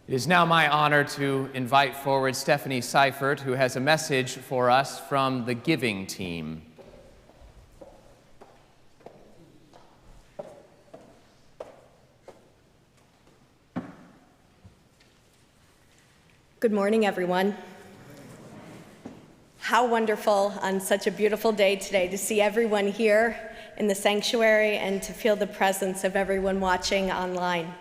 It is now my honor to invite forward Stephanie Seiffert, who has a message for us from the giving team. Good morning, everyone. How wonderful on such a beautiful day today to see everyone here in the sanctuary and to feel the presence of everyone watching online.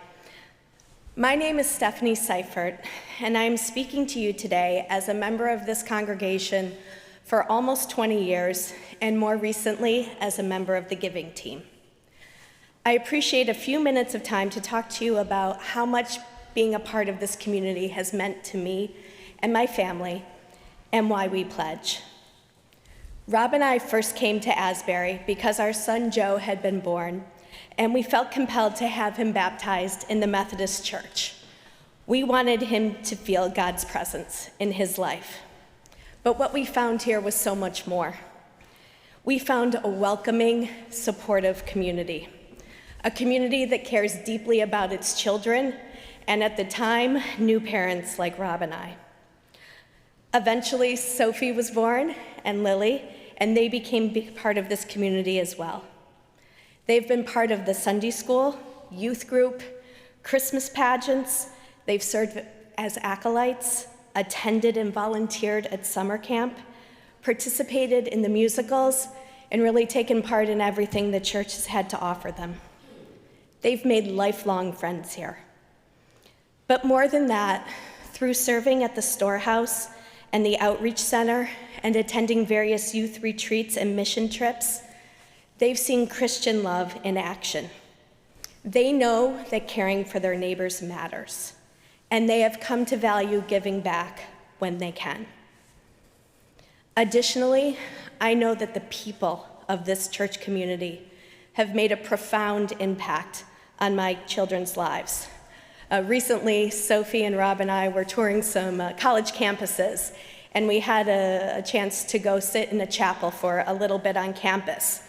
My name is Stephanie Seiffert, and I'm speaking to you today as a member of this congregation for almost 20 years, and more recently as a member of the giving team. I appreciate a few minutes of time to talk to you about how much being a part of this community has meant to me and my family, and why we pledge. Rob and I first came to Asbury because our son Joe had been born, and we felt compelled to have him baptized in the Methodist church. We wanted him to feel God's presence in his life. But what we found here was so much more. We found a welcoming, supportive community, a community that cares deeply about its children, and at the time, new parents like Rob and I. Eventually, Sophie was born, and Lily, and they became part of this community as well. They've been part of the Sunday school, youth group, Christmas pageants. They've served as acolytes, attended and volunteered at summer camp, participated in the musicals, and really taken part in everything the church has had to offer them. They've made lifelong friends here. But more than that, through serving at the storehouse and the outreach center and attending various youth retreats and mission trips, they've seen Christian love in action. They know that caring for their neighbors matters, and they have come to value giving back when they can. Additionally, I know that the people of this church community have made a profound impact on my children's lives. Recently, Sophie and Rob and I were touring some college campuses, and we had a chance to go sit in a chapel for a little bit on campus.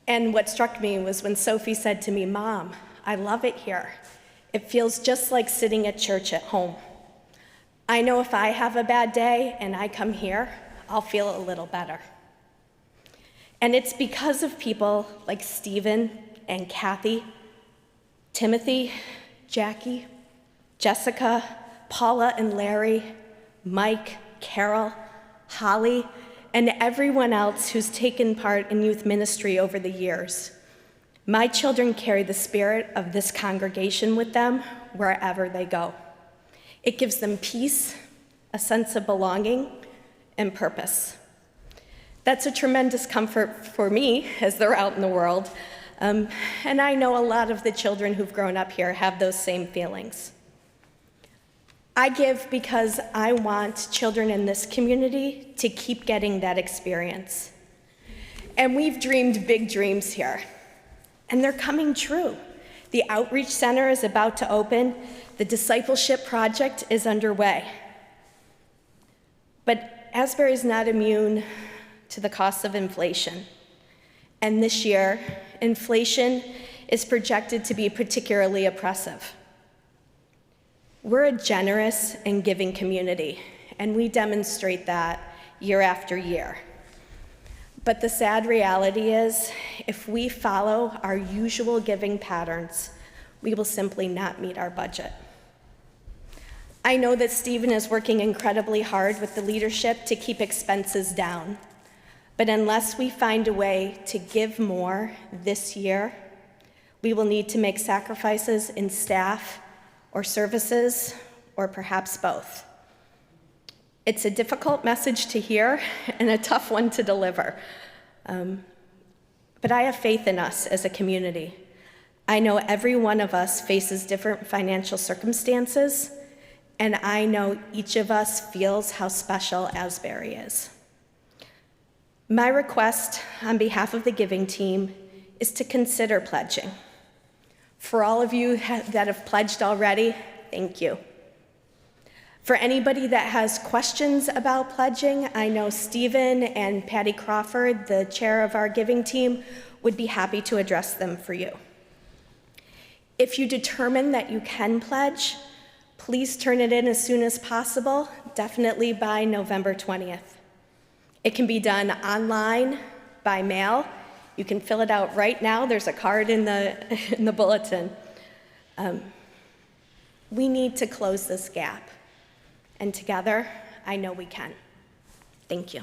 And what struck me was when Sophie said to me, "Mom, I love it here. It feels just like sitting at church at home. I know if I have a bad day and I come here, I'll feel a little better." And it's because of people like Stephen and Kathy, Timothy, Jackie, Jessica, Paula and Larry, Mike, Carol, Holly, and everyone else who's taken part in youth ministry over the years. My children carry the spirit of this congregation with them wherever they go. It gives them peace, a sense of belonging, and purpose. That's a tremendous comfort for me as they're out in the world, and I know a lot of the children who've grown up here have those same feelings. I give because I want children in this community to keep getting that experience. And we've dreamed big dreams here, and they're coming true. The Outreach Center is about to open. The Discipleship Project is underway. But Asbury is not immune to the costs of inflation. And this year, inflation is projected to be particularly oppressive. We're a generous and giving community, and we demonstrate that year after year. But the sad reality is, if we follow our usual giving patterns, we will simply not meet our budget. I know that Stephen is working incredibly hard with the leadership to keep expenses down, but unless we find a way to give more this year, we will need to make sacrifices in staff or services, or perhaps both. It's a difficult message to hear and a tough one to deliver. But I have faith in us as a community. I know every one of us faces different financial circumstances, and I know each of us feels how special Asbury is. My request on behalf of the giving team is to consider pledging. For all of you that have pledged already, thank you. For anybody that has questions about pledging, I know Stephen and Patty Crawford, the chair of our giving team, would be happy to address them for you. If you determine that you can pledge, Please turn it in as soon as possible, definitely by November 20th. It can be done online, by mail. You can fill it out right now. There's a card in the bulletin. We need to close this gap, and together, I know we can. Thank you.